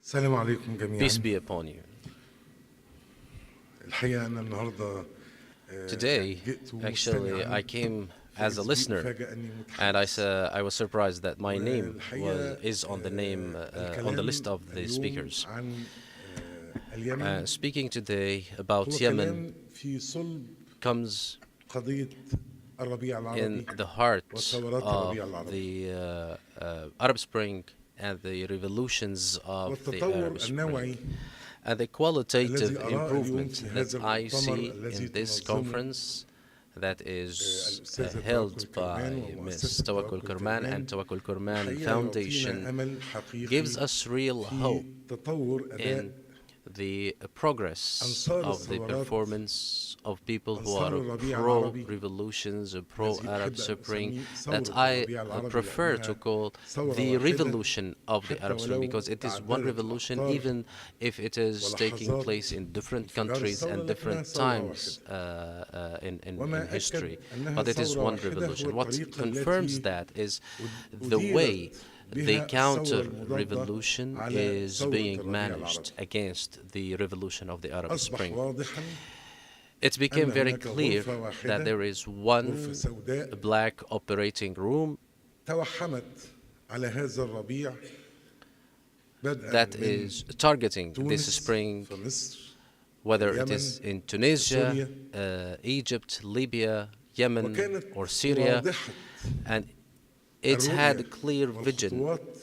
السلام عليكم Peace جميعا. be upon you. الحقيقة أنا النهاردة Today, جئت actually, I مستمعا came as a فإذ listener, فاجأني and I متحدث. I was surprised that my name والحقيقة is on the name on the الكلام list of the اليوم speakers. عن اليمن Speaking today about هو Yemen كلام في صلب comes قضية الربيع in العربي the heart وثورات of الربيع العربي the Arab Spring and the revolutions of the والتطور Arab Spring, النوعي and the qualitative الذي أراه اليوم improvement في that هذا I المؤتمر see الذي in this تنظمه conference that is الأستاذة held توكل by كرمان Ms. ومؤسسة Tawakkol توكل Karman and كرمان Tawakkol Karman الحقيقة Foundation يعطينا أمل حقيقي gives us real hope في تطور أداء in the progress أنصار of the الثورات performance of people who أنصار are الربيع العربي pro-revolutions, الذي pro-Arab أحب أن Spring, أسميه that ثورة I الربيع العربي prefer to لأنها call ثورة the واحدة revolution of the حتى Arab Spring, ولو because it is one تعددت revolution, الأقطار even if it is taking ولحظات place in different انفجار countries الثورة and لكنها different ثورة times واحدة in وما أكد history. أنها But it is ثورة one واحدة revolution. هو What الطريقة confirms التي that is the way the بها الثورة counter-revolution المضادة على is ثورة being الربيع managed العربي. against the revolution of the Arab أصبح Spring. واضحا It became أن very هناك clear غرفة that واحدة there is غرفة one سوداء black operating room توحمت على هذا الربيع بدءا that من is targeting this تونس spring, في مصر whether it اليمن is in Tunisia, سوريا Egypt, Libya, Yemen, وكانت or Syria, واضحة and it's had الرؤية clear vision والخطوات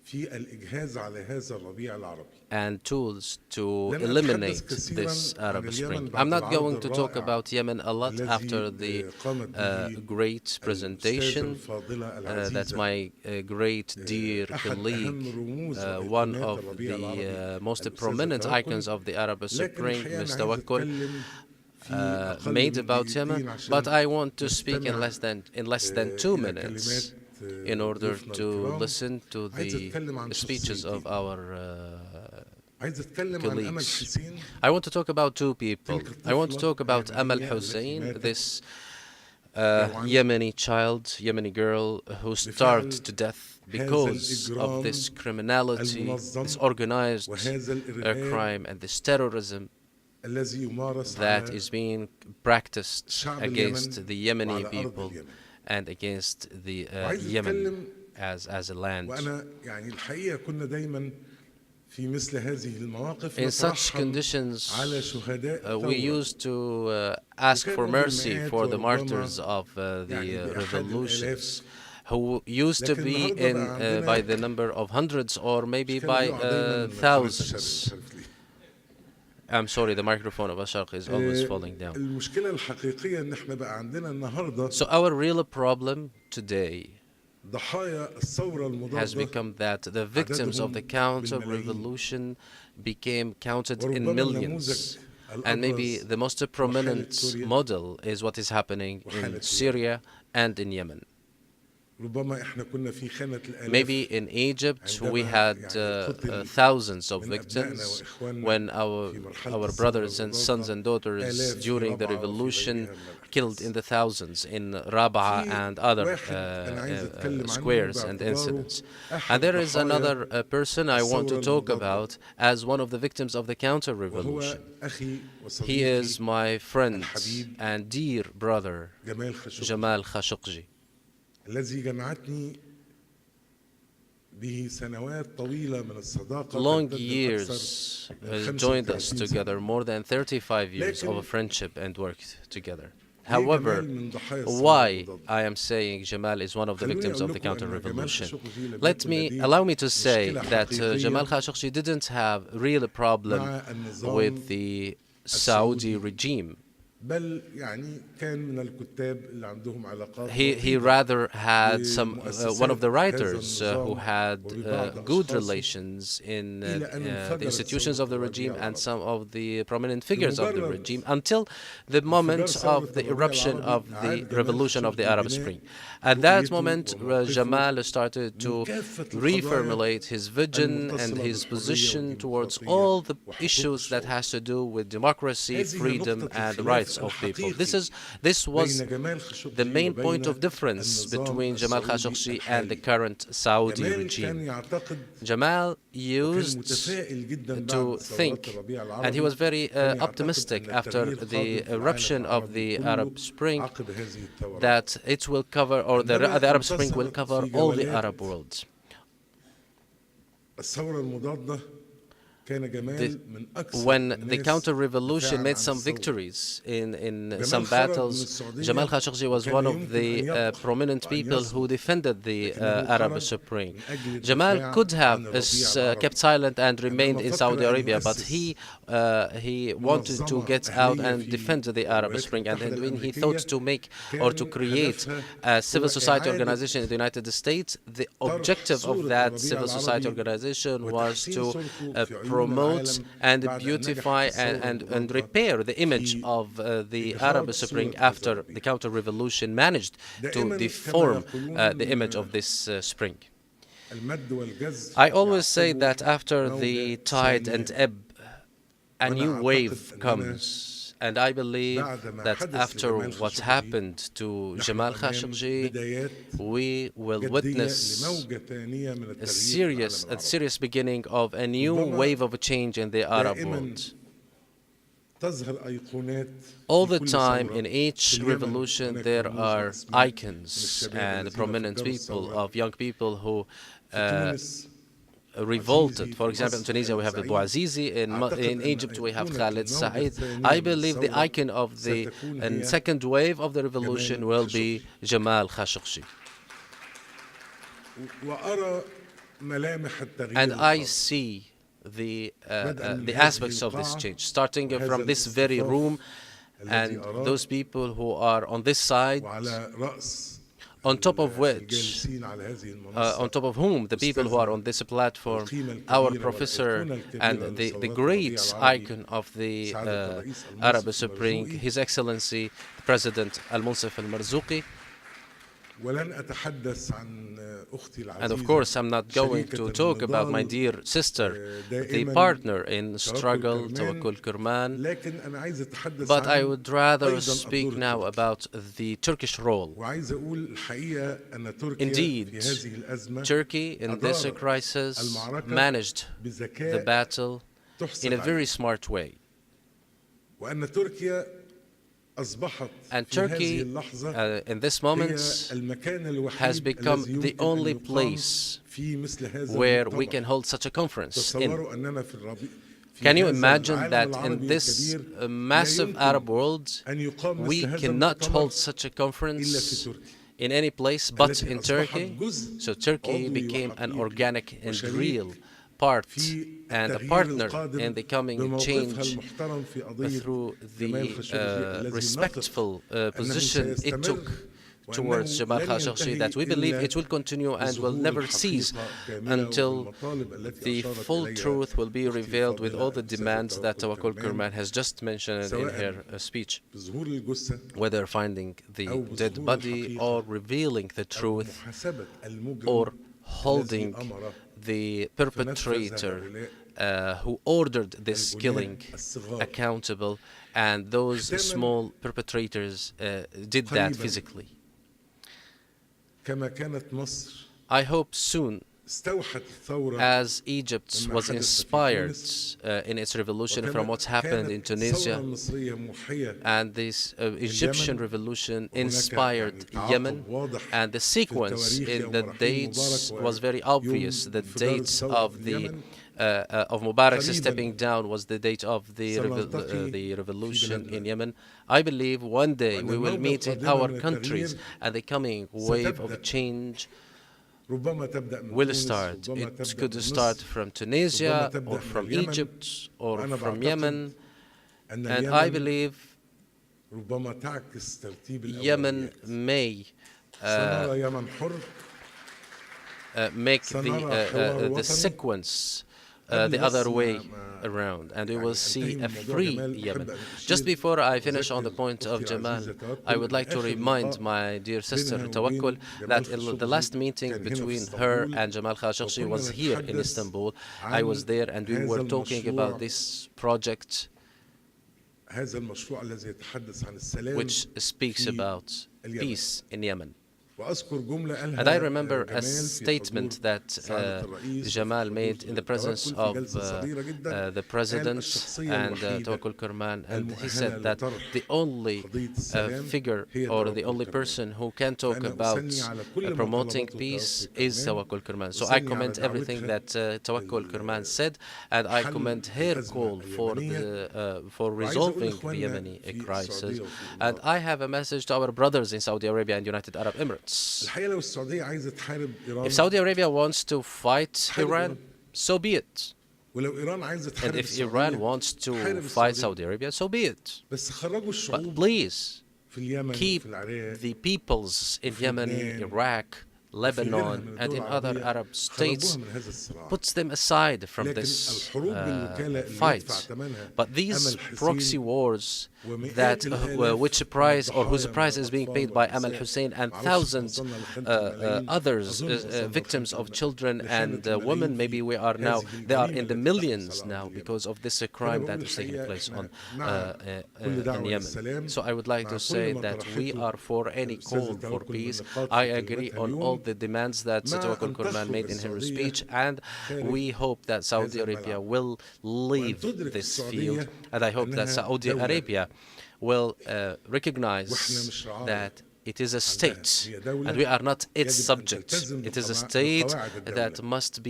في الإجهاز على هذا الربيع العربي. and tools to لن eliminate أتحدث كثيرا this عن Arab اليمن Spring. بعد I'm not العرض going to talk الرائع about Yemen a lot after the الذي قامت به great الأستاذة presentation الفاضلة that العزيزة my great dear أحد أهم colleague, رموز one وأيقونات of الربيع العربي the most الأستاذة prominent توكل. icons of the Arab لكن Spring, الحقيقة Ms. أنا عايز Tawakkol, أتكلم في أقل made من about دقيقتين Yemen, عشان but I want to speak in نستمع less than 2 إلى minutes كلمات in order ضيوفنا to الكرام. listen to عايز the أتكلم عن speeches of شخصيتين. our عايز أتكلم عن أمل colleagues. حسين I want to talk about two people. I want to talk about Amal اليمنية Hussein, التي this جوعاً Yemeni child, Yemeni girl who starved to death because of this criminality, this organized وهذا الإرهاب crime and this terrorism الذي يمارس that على is being practiced شعب against اليمن the Yemeni وعلى أرض people اليمن. and against the وعايز Yemen أتكلم as a land. وأنا يعني الحقيقة كنا دايما في مثل هذه المواقف In such نترحم conditions, على شهداء we الثورة. used to ask for mercy for the martyrs of the يعني بأحد revolutions, الآلاف. who used to لكن be النهاردة in بقى عندنا by the number of hundreds or maybe مش كانوا by بيقعوا دايما قناة thousands. الشرق، مش عارف ليه. I'm sorry, the microphone of Asharq is always falling down. المشكلة الحقيقية إن إحنا بقى عندنا النهاردة So our real problem today ضحايا الثورة has المضادة become that the victims of the counter-revolution became counted in وربما millions. النموذج And maybe الأبرز the most prominent model is what is happening in Syria and in Yemen. ربما إحنا كنا في خانة الآلاف. Maybe in Egypt we had thousands of victims when our brothers and sons and daughters during the revolution killed in the thousands in Rabaa and other squares and incidents. And there is another person I want to talk about as one of the victims of the counter-revolution. He is my friend and dear brother, Jamal Khashoggi. الذي جمعتني به سنوات طويلة من الصداقة. Long years joined us together, more than 35 years of a friendship and worked together. However, why I am saying Jamal is one of the victims of the counter-revolution? Allow me to say that Jamal Khashoggi didn't have real problem with the Saudi regime. بل يعني كان من الكتاب اللي عندهم علاقات. He rather had one of the writers who had good relations in the institutions of the regime and some of the prominent figures of the regime until the moment of the eruption of the revolution of the Arab Spring. At that moment, Jamal started to reformulate his vision and his position towards all the issues that has to do with democracy, freedom, and rights rights of people. This was the main point of difference between Jamal Khashoggi and the current Saudi regime. Jamal used to think, and he was very optimistic after the eruption of the Arab Spring, that it will cover, or the Arab Spring will cover all the Arab world. When the counter-revolution made some victories in some battles, Jamal Khashoggi was one of the prominent people who defended the Arab Spring. Jamal could have kept silent and remained in Saudi Arabia, but he wanted to get out and defend the Arab Spring. And when he thought to make or to create a civil society organization in the United States, the objective of that civil society organization was to promote and beautify and repair the image of the Arab Spring after the counter-revolution managed to deform the image of this spring. I always say that after the tide and ebb, a new wave comes. And I believe that after what happened to Jamal Khashoggi, we will witness a serious beginning of a new wave of change in the Arab world. All the time, in each revolution, there are icons and prominent people, of young people who revolted. For example, in Tunisia we have the Bouazizi, in Egypt we have Khalid Said. I believe the icon of the second wave of the revolution will be Jamal Khashoggi. And I see the aspects of this change, starting from this very room, and those people who are on this side, on top of whom the people who are on this platform, our professor and the great icon of the Arab Spring, His Excellency President Al-Munsif Al-Marzuqi. And of course, I'm not going to talk about my dear sister, the partner in struggle, Tawakkol Karman, but I would rather speak now about the Turkish role. Indeed, Turkey in this crisis managed the battle in a very smart way. And Turkey, in this moment, has become the only place where we can hold such a conference. Can you imagine that in this massive Arab world, we cannot hold such a conference in any place but in Turkey? So Turkey became an organic and real part and a partner in the coming change through the respectful position it took towards Jamal Khashoggi, that we believe it will continue and will never cease until the full truth will be revealed with all the demands that Tawakkol Karman has just mentioned in her speech, whether finding the dead body or revealing the truth or holding the perpetrator who ordered this killing accountable, and those small perpetrators did that physically. I hope soon, as Egypt was inspired in its revolution from what's happened in Tunisia, and this Egyptian revolution inspired Yemen, and the sequence in the dates was very obvious. The dates of the of Mubarak's stepping down was the date of the revolution in Yemen. I believe one day we will meet in our countries, and the coming wave of change will start. It could start from Tunisia or from Egypt or from Yemen, and I believe Yemen may make the sequence the other way around, and we will see a free Yemen. Just before I finish on the point of Jamal, I would like to remind my dear sister Tawakkol that the last meeting between her and Jamal Khashoggi was here in Istanbul. I was there, and we were talking about this project هذا المشروع الذي يتحدث عن السلام which speaks about peace in Yemen. وأذكر جملة And قالها I remember a جمال في statement حضور that سعادة الرئيس Jamal وفي made حضور in the presence توكل في of جلسة صغيرة جدا. the قال president الشخصية and الوحيدة Tawakkol Karman, and he المؤهلة said that لطرح the only قضية السلام figure هي or the توكل only كرمان. person who can talk فأنا about أثني على كل ما promoting طلبته peace توكل is كرمان. Tawakkol Karman. So I أثني على comment everything that Tawakkol Karman said, and I حل comment her الأزمة call for اليمنية. for وعايز أقول resolving the لإخواننا Yemeni في crisis. السعودية وفي And الإمارات. I have a message to our brothers in Saudi Arabia and United Arab Emirates. الحقيقة لو السعودية عايزة تحارب إيران If Saudi Arabia wants to fight Iran, so be it. ولو إيران عايزة And تحارب if Iran السعودية wants to تحارب fight السعودية. Saudi Arabia, so be it. بس خرجوا But الشعوب please في اليمن keep وفي العراق the peoples in Yemen, لبنان Iraq, Lebanon, and in other Arab states, خرجوها من هذا الصراع. puts them aside from لكن this الحروب بالوكالة اللي fight. يدفع ثمنها But these أمل proxy حسين wars ومئات that الآلاف which من price or whose الضحايا price من is being paid الأطفال by Amal والنساء. Hussein and معرفش thousands وصلنا ل5 ملايين. others, أظن وصلنا victims ل5 of children and لخانة women. الملايين Maybe في we are now, هذه they are الجريمة in the التي millions تحدث على now أرض اليمن. because of this فأنا crime بقول that is taking الحقيقة place إحنا on مع كل in دعوة Yemen. للسلام So I would like مع to كل say ما that we طرحته are for any call الأستاذة for توكل من peace. نقاط I في agree كلمتها on all اليوم the demands that مع Tawakkol أن Karman تخرج made in her السعودية speech, and we hope that Saudi هذا Arabia الملعب. will leave تدرك this السعودية field, and I hope that أنها Saudi دولة. Arabia will وإحنا recognize مش رعاية. that it is a state, هي دولة and we are not its يجب أن subjects. تلتزم It is a بقواعد state الدولة. that must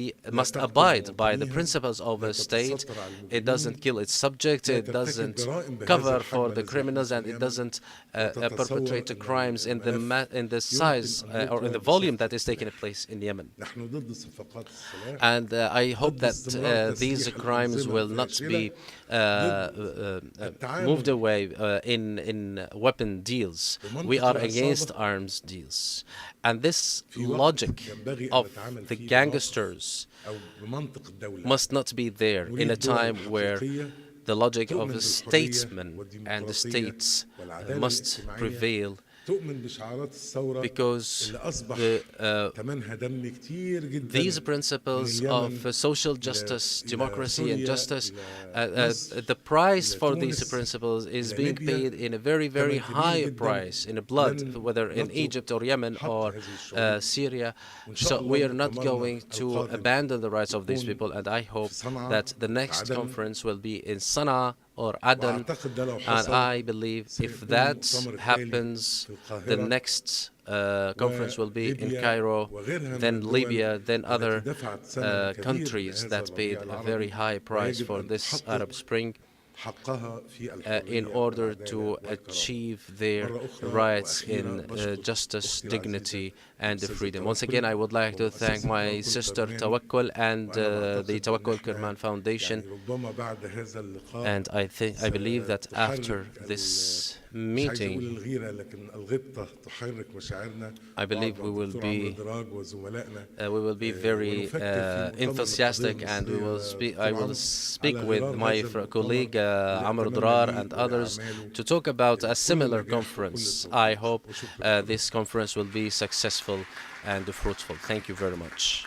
تقتل abide by the مواطنيها، principles of لا a state. تتستر على It doesn't المجرمين، kill its subjects. لا It ترتكب doesn't جرائم بهذا cover الحجم for the الذي criminals, يحدث and في it اليمن. doesn't وتتصور perpetrate the أن crimes in the الملف in the يمكن size أن or in the يطرد volume بصفقة that is taking السلاح. place in Yemen. نحن ضد صفقات السلاح. And I hope ضد that استمرار these تسليح crimes الأنظمة will not الفاشلة. be التعامل moved away in weapon deals. We بمنطق are against العصابة arms deals. And this في وقت logic ينبغي أن of نتعامل the فيه gangsters أو بمنطق الدولة. must not be there in a نريد دول time where حقيقية the logic تؤمن of the بالحرية statesmen and the والديمقراطية states والعدالة must الاجتماعية. prevail, تؤمن بشعارات الثورة because اللي أصبح the ثمنها دم كتير جدا. these principles of social justice, democracy, and justice, the price for these principles is being paid in a very, very high price, in blood, whether in Egypt or Yemen or Syria. So we are not going to abandon the rights of these people, and I hope that the next conference will be in Sana'a or Aden, and I believe if that happens, the next conference will be in Cairo, then Libya, then other countries that paid a very high price for this Arab Spring in order to achieve their rights in justice, dignity, and freedom. Once again, I would like to thank my sister Tawakkol and the Tawakkol Karman Foundation. And I believe that after this meeting, I believe we will be very enthusiastic, and I will speak with my colleague Amr Durar and others to talk about a similar conference. I hope this conference will be successful and fruitful. Thank you very much.